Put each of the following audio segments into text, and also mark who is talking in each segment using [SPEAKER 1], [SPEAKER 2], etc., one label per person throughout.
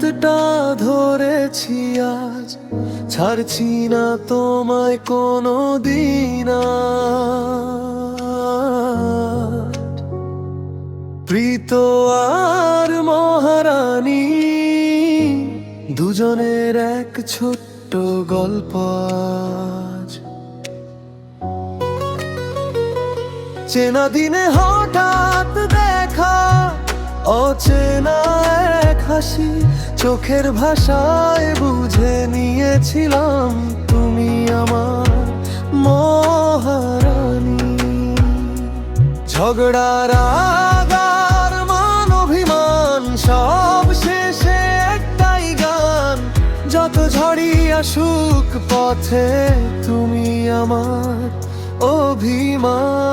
[SPEAKER 1] হাতটা ধরেছি আজ, ছাড়ছি না তোমায় কোনো দিন। প্রীত আর মহারানী, দুজনের এক ছোট্ট গল্প আজ। চেনা দিনে হঠাৎ দেখা, অচেনা এক হাসি, চোখের ভাষায় বুঝে নিয়েছিলাম তুমি আমার মহারানী। ঝগড়ার আগার মান অভিমান সব শেষে একটাই গান, যত ঝড়ি আসুক পথে তুমি আমার অভিমান।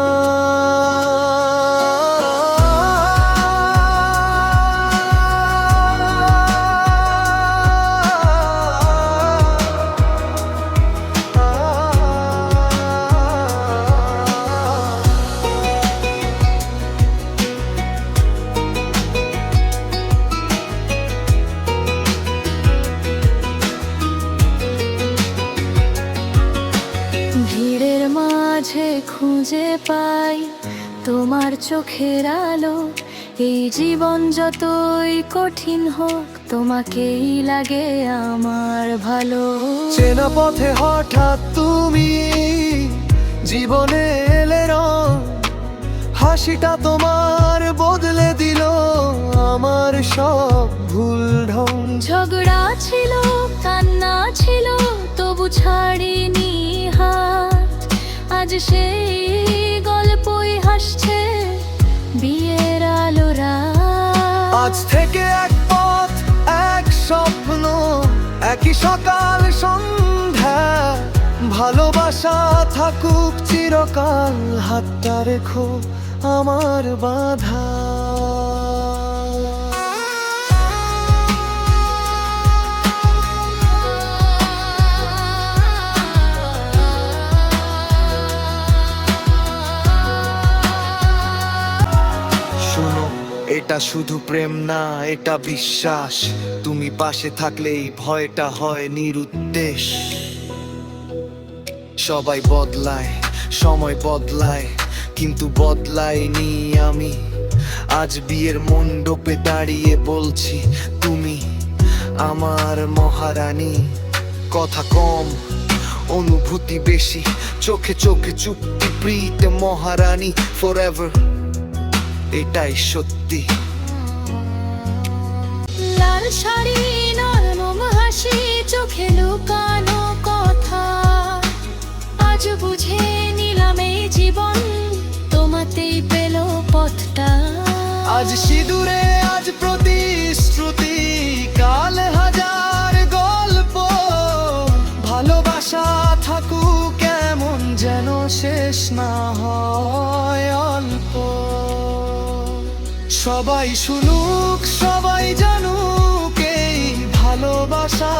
[SPEAKER 2] ভিড়ের মাঝে খুঁজে পাই তোমার চোখের আলো, এই জীবন যতই কঠিন হোক তোমাকেই লাগে আমার ভালো।
[SPEAKER 1] চেনা পথে হঠাৎ তুমি জীবনে এলে রং, হাসিটা তোমার বদলে দিল আমার সব ভুল ঢং।
[SPEAKER 2] ঝগড়া ছিল, কান্না ছিল, তবু ছাড়িনি হাত। আজ সেই গল্পই হাসছে বিয়ের আলোরা।
[SPEAKER 1] আজ থেকে এক পথ, এক স্বপ্ন, একই সকাল সন্ধ্যা, ভালোবাসা থাকুক চিরকাল, হাতটা রেখো আমার বাধা। শোনো, এটা শুধু প্রেম না, এটা বিশ্বাস। তুমি পাশে থাকলে এই ভয়টা হয় নিরুদ্দেশ। সবাই বদলায়, সময় বদলায়, কিন্তু বদলাইনি আমি। আজ বিয়ের মণ্ডপে দাঁড়িয়ে বলছি তুমি আমার মহারানী। কথা কম, অনুভূতি বেশি, চোখে চোখে চুক্তি, প্রীতে মহারানী ফরএভার, এটাই সত্যি।
[SPEAKER 2] লাল শাড়ি, নরম হাসি, চোখে লুকানো কথা, আজ বুঝে নিলাম এই জীবন তোমাতেই পেল পথটা।
[SPEAKER 1] আজ সিঁদুরে, আজ প্রতিশ্রুতি, কাল হাজার গল্প, ভালোবাসা থাকুক কেমন যেন শেষ না হয় অল্প। সবাই শুনুক, সবাই জানুক এই ভালোবাসা